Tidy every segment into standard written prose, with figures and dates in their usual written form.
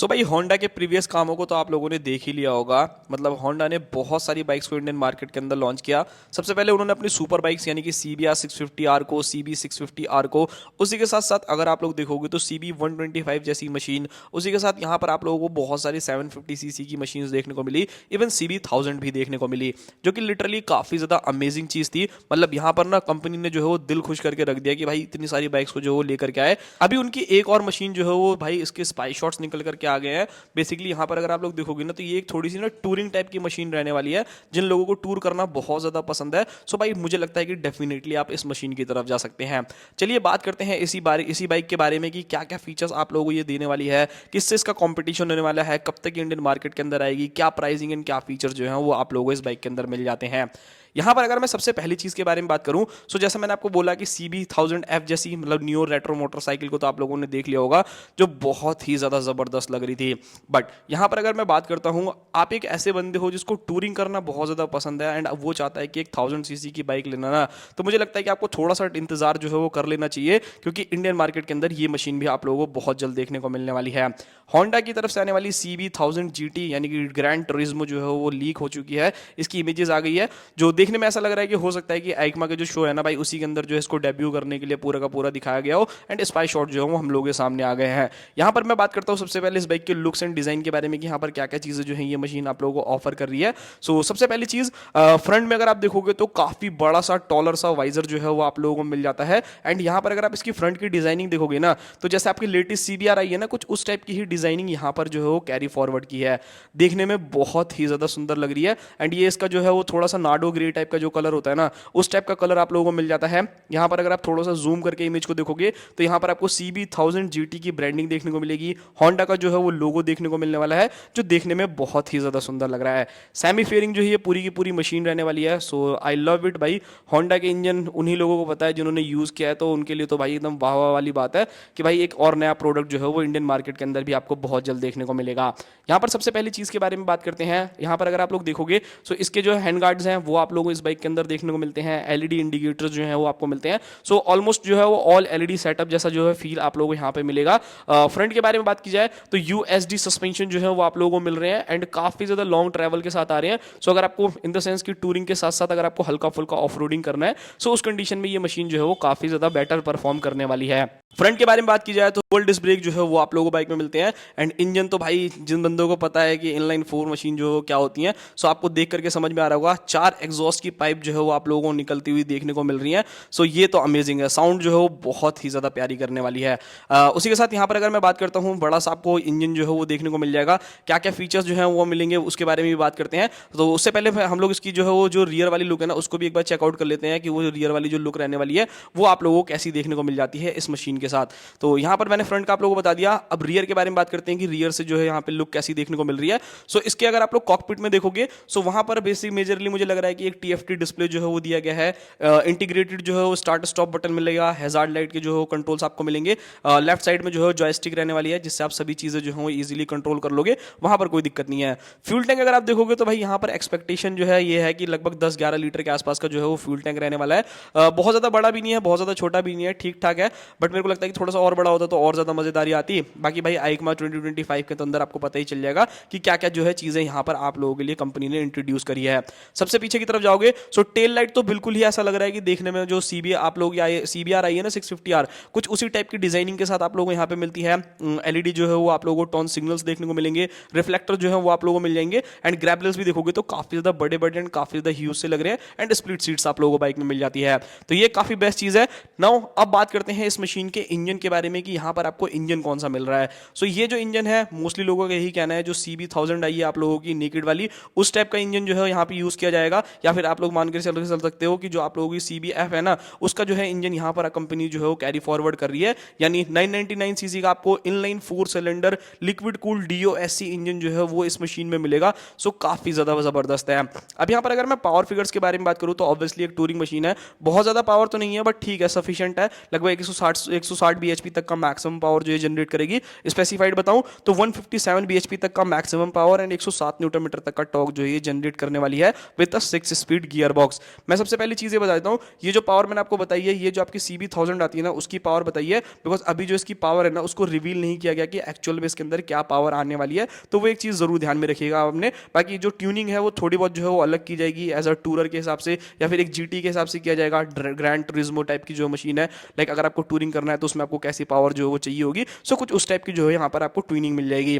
भाई होंडा के प्रीवियस कामों को तो आप लोगों ने देख ही लिया होगा। मतलब होंडा ने बहुत सारी बाइक्स को इंडियन मार्केट के अंदर लॉन्च किया। सबसे पहले उन्होंने अपनी सुपर बाइक्स यानी कि CBR 650R को, CB 650R को, उसी के साथ साथ अगर आप लोग देखोगे तो CB 125 जैसी मशीन, उसी के साथ यहाँ पर आप लोगों को बहुत सारी 750cc की मशीन देखने को मिली। इवन CB 1000 भी देखने को मिली, जो कि लिटरली काफ़ी ज़्यादा अमेजिंग चीज़ थी। मतलब यहाँ पर ना कंपनी ने जो है वो दिल खुश करके रख दिया कि भाई इतनी सारी बाइक्स को जो है वो लेकर के आए। अभी उनकी एक और मशीन जो है वो भाई इसके स्पाई शॉट्स निकल करके आ गए हैं। बेसिकली यहाँ पर अगर आप लोग देखोगे ना तो ये एक थोड़ी सी ना टूरिंग टाइप की मशीन रहने वाली है, जिन लोगों को टूर करना बहुत ज्यादा पसंद है। सो भाई मुझे लगता है कि डेफिनेटली आप इस मशीन की तरफ जा सकते हैं। चलिए बात करते हैं इसी बाइक के बारे में कि क्या क्या फीचर्स आप लोगों को ये देने वाली है, किससे इसका कंपटीशन होने वाला है, कब तक इंडियन मार्केट के अंदर आएगी, क्या प्राइसिंग एंड क्या फीचर्स जो है वो आप लोगों को इस बाइक के अंदर मिल जाते हैं। यहाँ पर अगर मैं सबसे पहली चीज़ के बारे में बात करूं, सो जैसा मैंने आपको बोला कि CB 1000F जैसी मतलब न्यू रेट्रो मोटरसाइकिल को तो आप लोगों ने देख लिया होगा, जो बहुत ही ज़्यादा ज़बरदस्त लग रही थी। बट यहाँ पर अगर मैं बात करता हूँ, आप एक ऐसे बंदे हो जिसको टूरिंग करना बहुत ज़्यादा पसंद है एंड वो चाहता है कि एक 1000cc की बाइक लेना ना, तो मुझे लगता है कि आपको थोड़ा सा इंतजार जो है वो कर लेना चाहिए, क्योंकि इंडियन मार्केट के अंदर ये मशीन भी आप लोगों को बहुत जल्द देखने को मिलने वाली है। होंडा की तरफ से आने वाली CB 1000 GT यानी कि ग्रैंड टूरिज्मो जो है वो लीक हो चुकी है, इसकी इमेजेस आ गई है, जो देखने में ऐसा लग रहा है कि हो सकता है कि आइकमा के जो शो है ना भाई, उसी के अंदर जो है इसको डेब्यू करने के लिए पूरा का पूरा दिखाया गया हो एंड स्पाई शॉट जो है वो हम लोगों के सामने आ गए हैं। यहाँ पर मैं बात करता हूँ सबसे पहले इस बाइक के लुक्स एंड डिजाइन के बारे में कि यहाँ पर क्या क्या चीजें जो है ये मशीन आप लोगों को ऑफर कर रही है। सबसे पहली चीज, फ्रंट में अगर आप देखोगे तो काफी बड़ा सा टॉलर सा वाइजर जो है वो आप लोगों को मिल जाता है। एंड यहाँ पर अगर आप इसकी फ्रंट की डिजाइनिंग देखोगे ना, तो जैसे आपकी लेटेस्ट CBR आई है ना, कुछ उस टाइप की ही डिजाइनिंग यहाँ पर जो है वो कैरी फॉरवर्ड की है। देखने में बहुत ही ज्यादा सुंदर लग रही है। एंड ये इसका जो है वो थोड़ा सा नाडो ग्रे टाइप का जो कलर होता है ना, उस टाइप का कलर आप लोगों को मिल जाता है। यहाँ पर अगर आप थोड़ा सा जूम करके इमेज को देखोगे तो यहाँ पर आपको CB 1000 GT की ब्रांडिंग देखने को मिलेगी। होंडा का जो है वो लोगो देखने को मिलने वाला है, जो देखने में बहुत ही ज्यादा सुंदर लग रहा है। सेमी फेयरिंग जो है ये पूरी की पूरी मशीन रहने वाली है। सो आई लव इट भाई। होंडा के इंजन उन्हीं लोगों को पता है जिन्होंने यूज किया है, तो उनके लिए तो भाई एकदम वाह वाह वाली बात है कि भाई एक और नया प्रोडक्ट जो है वो इंडियन मार्केट के अंदर भी आपको बहुत जल्द देखने को मिलेगा। यहाँ पर सबसे पहली चीज के बारे में बात करते हैं। यहाँ पर अगर आप लोग देखोगे तो इसके जो हैंड गार्ड्स हैं वो आप लोगों को इस बाइक के अंदर देखने को मिलते हैं। LED इंडिकेटर्स जो है वो आपको मिलते हैं। ऑलमोस्ट जो है वो ऑल LED सेटअप जैसा जो है फील आप लोगों को यहाँ पे मिलेगा। फ्रंट के बारे में बात की जाए तो USD सस्पेंशन जो है वो आप लोगों को मिल रहे हैं एंड काफी ज्यादा लॉन्ग ट्रैवल के साथ आ रहे हैं। अगर आपको इन द सेंस की टूरिंग के साथ साथ अगर आपको हल्का फुल्का ऑफ रोडिंग करना है, उस कंडीशन में ये मशीन जो है वो काफी ज्यादा बेटर परफॉर्म करने वाली है। फ्रंट के बारे में बात की जाए तो डुअल डिस्क ब्रेक जो है वो आप लोगों को बाइक में मिलते हैं। एंड इंजन तो भाई जिन बंदों को पता है कि इनलाइन 4 मशीन जो क्या होती है, आपको देख करके समझ में आ रहा होगा, 4 एग्जॉस्ट की पाइप जो है वो आप लोगों को निकलती हुई देखने को मिल रही है। ये तो अमेजिंग है। साउंड जो है वो बहुत ही ज्यादा प्यारी करने वाली है। उसी के साथ यहाँ पर अगर मैं बात करता हूँ, बड़ा सा आपको इंजन जो है वो देखने को मिल जाएगा। क्या क्या फीचर्स जो है वो मिलेंगे उसके बारे में भी बात करते हैं। तो उससे पहले हम लोग इसकी जो है वो जो रियर वाली लुक है ना, उसको भी एक बार चेकआउट कर लेते हैं कि वो रियर वाली जो लुक रहने वाली है वो आप लोगों को कैसी देखने को मिल जाती है इस मशीन के साथ। तो यहाँ पर मैंने फ्रंट का आप लोगों को बता दिया। अब रियर के बारे में बात करते हैं कि रियर से जो है यहाँ पे लुक कैसी देखने को मिल रही है। इसके अगर आप लोग कॉकपिट में देखोगे वहां पर बेसिक मेजरली मुझे लग रहा है कि एक TFT डिस्प्ले जो है वो दिया गया है। इंटीग्रेटेड जो है वो स्टार्ट स्टॉप बटन मिलेगा। हैजार्ड लाइट के जो कंट्रोल्स आपको मिलेंगे। लेफ्ट साइड में जो है जॉयस्टिक रहने वाली है, जिससे आप सभी चीजें जो है वो इजीली कंट्रोल कर लोगे। वहां पर कोई दिक्कत नहीं है। फ्यूल टैंक अगर आप देखोगे तो भाई यहाँ पर एक्सपेक्टेशन जो है ये है कि लगभग 10-11 लीटर के आसपास का जो है वो फ्यूल टैंक रहने वाला है। बहुत ज्यादा बड़ा भी नहीं है, बहुत ज्यादा छोटा भी नहीं है, ठीक ठाक है। बट मेरे को लगता है कि थोड़ा सा और बड़ा होता तो और ज्यादा मजेदारी आती। बाकी भाई आइकमा 2025 के अंदर आपको पता ही चल जाएगा कि क्या क्या जो है चीजें यहाँ पर आप लोगों के लिए कंपनी ने इंट्रोड्यूस करी है। सबसे पीछे की तरफ जाओगे टेल लाइट तो बिल्कुल ही ऐसा लग रहा है कि देखने में जो CBR आई है ना 650R, कुछ उसी टाइप की डिजाइनिंग के साथ आप लोगों को यहाँ पे मिलती है। LED जो है वो आप लोगों को टोन सिग्नल्स देखने को मिलेंगे। रिफ्लेक्टर जो है वो आप लोगों को मिल जाएंगे। एंड ग्रैब रेल्स भी देखोगे तो काफी ज्यादा बड़े बड़े एंड काफी ज्यादा ह्यूज से लग रहे हैं। एंड स्प्लिट सीट्स आप लोगों को बाइक में मिल जाती है। तो ये काफी बेस्ट चीज है। नाउ अब बात करते हैं इस मशीन के इंजन के बारे में कि यहाँ पर आपको इंजन कौन सा मिल रहा है। ये जो इंजन है मोस्टली लोगों का यही कहना है, जो CB 1000 आई है आप लोगों की नेकेड वाली, उस टाइप का इंजन जो है यहाँ पे यूज किया जाएगा। या फिर आप लोग मान के चल सकते हो कि जो आप लोगों की CBF है ना, उसका जो है इंजन यहाँ पर कंपनी जो है वो कैरी फॉरवर्ड कर रही है। यानी 999cc का आपको inline 4 cylinder liquid cool DOSC engine जो है वो इस मशीन में मिलेगा। काफी ज्यादा जबरदस्त है। अब यहाँ पर अगर मैं पावर फिगर्स के बारे में बात करूँ तो ऑब्वियसली एक टूरिंग मशीन है। बहुत ज्यादा पावर तो नहीं है बट ठीक है, सफिशिएंट है। लगभग 160 bhp तक का मैक्सिमम पावर जो है जनरेट करेगी। स्पेसिफाइड बताऊं तो 157 bhp तक का maximum power and 107 newton metre तक का टॉर्क जो है जनरेट करने वाली है विद 6 स्पीड गियर बॉक्स। मैं सबसे पहली चीज़ ये बता देता हूँ, ये जो पावर मैंने आपको बताई है, ये जो आपकी CB1000 आती है ना, उसकी पावर बताई है, बिकॉज अभी जो इसकी पावर है ना उसको रिवील नहीं किया गया कि एक्चुअल में इसके अंदर क्या पावर आने वाली है, तो वो एक चीज़ जरूर ध्यान में रखिएगा आपने। बाकी जो ट्यूनिंग है वो थोड़ी बहुत जो है वो अलग की जाएगी, एज अ टूरर के हिसाब से या फिर एक GT के हिसाब से किया जाएगा, ग्रैंड टूरिज्मो टाइप की जो मशीन है, लाइक अगर आपको टूरिंग करना है तो उसमें आपको कैसी पावर जो है वो चाहिए होगी, सो कुछ उस टाइप की जो है यहाँ पर आपको ट्यूनिंग मिल जाएगी।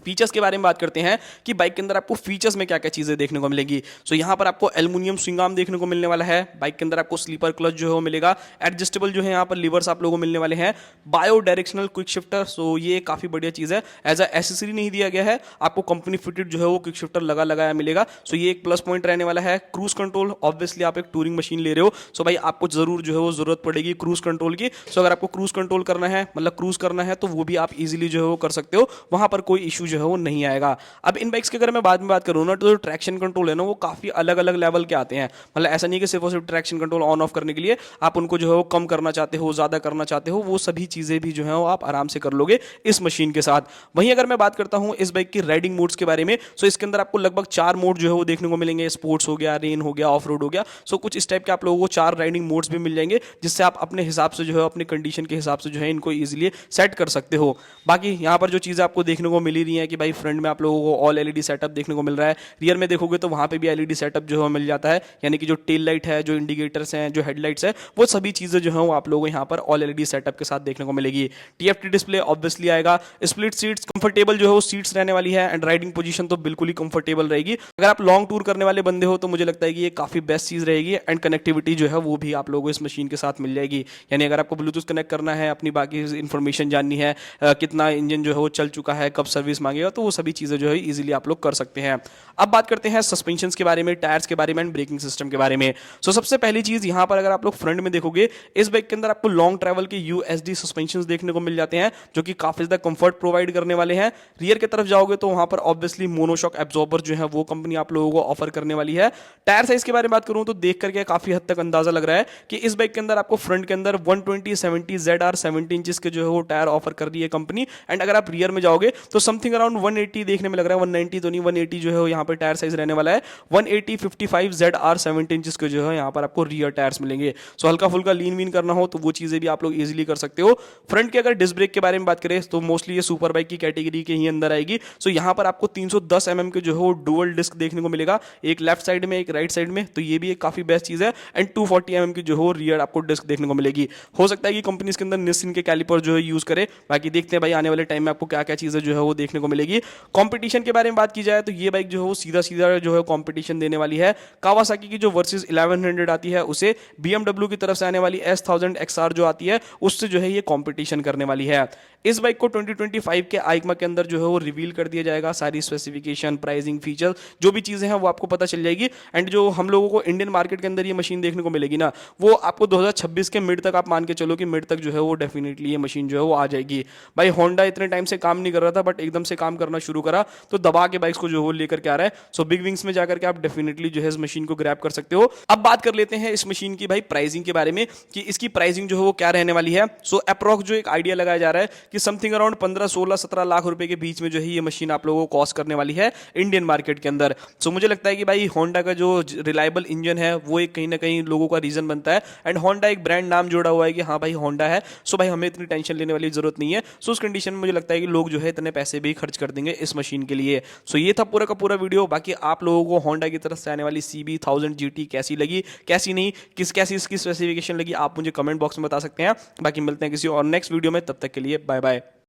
फीचर्स के बारे में बात करते हैं कि बाइक के अंदर आपको फीचर्स में क्या क्या चीजें देखने को मिलेगी। सो यहाँ पर आपको एल्युमिनियम स्विंग आर्म देखने को मिलने वाला है। बाइक के अंदर आपको स्लीपर क्लच जो है वो मिलेगा। एडजस्टेबल जो है यहाँ पर लीवर्स आप लोगों को मिलने वाले हैं। बायो डायरेक्शनल क्विक शिफ्टर, सो ये काफी बढ़िया चीज है, एज अ एसेसरी नहीं दिया गया है, आपको कंपनी फिटेड जो है वो क्विक शिफ्टर लगाया मिलेगा। सो ये एक प्लस पॉइंट रहने वाला है। क्रूज कंट्रोल, ऑब्वियसली आप एक टूरिंग मशीन ले रहे हो, सो भाई आपको जरूर जो है वो जरूरत पड़ेगी क्रूज कंट्रोल की। सो अगर आपको क्रूज कंट्रोल करना है, मतलब क्रूज करना है, तो वो भी आप इजीली जो है वो कर सकते हो, वहां पर कोई इशू जो है वो नहीं आएगा। अब इन बाइक्स की अगर मैं बाद में बात करूं ना, तो जो ट्रैक्शन कंट्रोल है ना वो काफी अलग अलग लेवल के आते हैं। मतलब ऐसा नहीं कि सिर्फ और सिर्फ ट्रैक्शन कंट्रोल ऑन ऑफ करने के लिए आप उनको जो है वो कम करना चाहते हो, ज्यादा करना चाहते हो, वो सभी चीजें भी जो है वो आप आराम से कर लोगे इस मशीन के साथ। वहीं अगर मैं बात करता हूं इस बाइक की राइडिंग मोड्स के बारे में, सो इसके अंदर आपको लगभग 4 मोड जो है वो देखने को मिलेंगे। स्पोर्ट्स हो गया, रेन हो गया, ऑफ रोड हो गया, सो कुछ इस टाइप के आप लोगों को 4 राइडिंग मोड्स भी मिल जाएंगे, जिससे आप अपने हिसाब से जो है अपने कंडीशन के हिसाब से जो है इनको इजीली सेट कर सकते हो। बाकी यहाँ पर जो चीजें आपको देखने को मिल रही है कि भाई फ्रंट में आप लोगों को ऑल LED सेटअप देखने को मिल रहा है। रियर में देखोगे तो वहां पे भी LED सेटअप जो है मिल जाता है, यानी कि जो टेल लाइट है, जो इंडिकेटर्स हैं, जो हेडलाइट्स है, वो सभी चीजें जो है वो आप लोगों को यहाँ पर ऑल LED सेटअप के साथ देखने को मिलेगी। TFT डिस्प्ले ऑब्वियसली आएगा। स्प्लिट सीट्स, कंफर्टेबल जो है वो सीट्स रहने वाली है, एंड राइडिंग पोजीशन तो बिल्कुल ही कंफर्टेबल रहेगी। अगर आप लॉन्ग टूर करने वाले बंदे हो तो मुझे लगता है कि ये काफी बेस्ट चीज रहेगी। एंड कनेक्टिविटी जो है वो भी आप लोगों को इस मशीन के साथ मिल जाएगी, यानी अगर आपको ब्लूटूथ कनेक्ट करना है, अपनी बाकी इंफॉर्मेशन जाननी है, कितना इंजन जो है वो चल चुका है, कब सर्विस मांगेगा, तो वो सभी चीजें जो है इजीली आप लोग कर सकते हैं। अब बात करते हैं सस्पेंशन के बारे में, टायर्स के बारे में एंड ब्रेकिंग सिस्टम के बारे में। सो सबसे पहली चीज यहां पर अगर आप लोग फ्रंट में देखोगे, इस बाइक के अंदर आपको लॉन्ग ट्रैवल के USD सस्पेंशन देखने को मिल जाते हैं, जो कि काफी ज्यादा कंफर्ट प्रोवाइड करने वाले हैं। रियर की तरफ जाओगे तो वहां पर ऑब्वियसली मोनोशॉक एब्जॉर्बर जो है वो कंपनी आप लोगों को ऑफर करने वाली है। टायर साइज के बारे में बात करूं तो देख करके काफी हद तक अंदाजा लग रहा है कि इस बाइक के अंदर आपको फ्रंट के अंदर 120/70 ZR 17 इंचेस के जो है वो टायर ऑफर कर रही है कंपनी। एंड अगर आप रियर में जाओगे तो समथिंग अराउंड 180 देखने में लग रहा है, 190 तो नहीं, 180 जो है यहाँ पर टायर साइज रहने वाला है। 180/55 ZR 17 इंचेस के जो है यहाँ पर आपको रियर टायर्स मिलेंगे। सो हल्का फुल्का लीन वीन करना हो तो वो चीजें भी आप लोग इजीली कर सकते हो। फ्रंट के अगर डिस्क ब्रेक के बारे में बात करें तो मोस्टली ये सुपर बाइक की कैटेगरी के ही अंदर आएगी। सो यहाँ पर आपको 310 mm के जो है वो डुअल डिस्क देखने को मिलेगा, एक लेफ्ट साइड में, एक राइट साइड में, तो ये भी एक काफी बेस्ट चीज है। एंड 240 mm की जो है रियर आपको डिस्क देखने को मिलेगी। हो सकता है कि कंपनी इसके अंदर निसिन के कैलिपर जो है यूज करे, बाकी देखते हैं भाई आने वाले टाइम में आपको क्या क्या चीजें जो है वो देखने को मिलेगी। कंपटीशन के बारे में बात की जाए तो ये बाइक जो है वो सीधा सीधा जो है कंपटीशन देने वाली है कावासाकी की जो वर्सेस 1100 आती है उसे, BMW की तरफ से आने वाली S1000 XR जो आती है उससे जो है ये कंपटीशन करने वाली है। इस बाइक को 2025 के आइकमा के अंदर जो है वो रिवील कर दिया जाएगा, सारी स्पेसिफिकेशन, प्राइसिंग, फीचर, जो भी चीजें हैं वो आपको पता चल जाएगी। एंड जो हम लोगों को इंडियन मार्केट के अंदर ये मशीन देखने को मिलेगी ना, वो आपको 2026 के मिड तक, आप मान के चलो कि मिड तक जो है वो डेफिनेटली ये मशीन जो है वो आ जाएगी। भाई होंडा इतने टाइम से काम नहीं कर रहा था, बट एकदम से काम करना शुरू करा तो दबा के बाइक्स को जो है लेकर के आ रहा है। सो बिग विंग्स में जाकर के आप डेफिनेटली जो है इस मशीन को ग्रैब कर सकते हो। अब बात कर लेते हैं इस मशीन की भाई प्राइसिंग के बारे में कि इसकी प्राइसिंग जो है वो क्या रहने वाली है। सो अप्रॉक्स जो एक आइडिया लगाया जा रहा है कि समथिंग अराउंड 15, 16, 17 लाख रुपए के बीच में जो है ये मशीन आप लोगों को कॉस्ट करने वाली है इंडियन मार्केट के अंदर। सो मुझे लगता है कि भाई होंडा का जो रिलायबल इंजन है वो एक कहीं ना कहीं लोगों का रीजन बनता है। एंड होंडा एक ब्रांड नाम जोड़ा हुआ है कि हाँ भाई होंडा है, सो भाई हमें इतनी टेंशन लेने वाली जरूरत नहीं है। सो उस कंडीशन में मुझे लगता है कि लोग जो है इतने पैसे भी खर्च कर देंगे इस मशीन के लिए। सो ये था पूरा का पूरा वीडियो। बाकी आप लोगों को होंडा की तरफ से आने वाली CB1000 GT कैसी लगी, कैसी नहीं, कैसी इसकी स्पेसिफिकेशन लगी, आप मुझे कमेंट बॉक्स में बता सकते हैं। बाकी मिलते हैं किसी और नेक्स्ट वीडियो में, तब तक के लिए बाय बाय।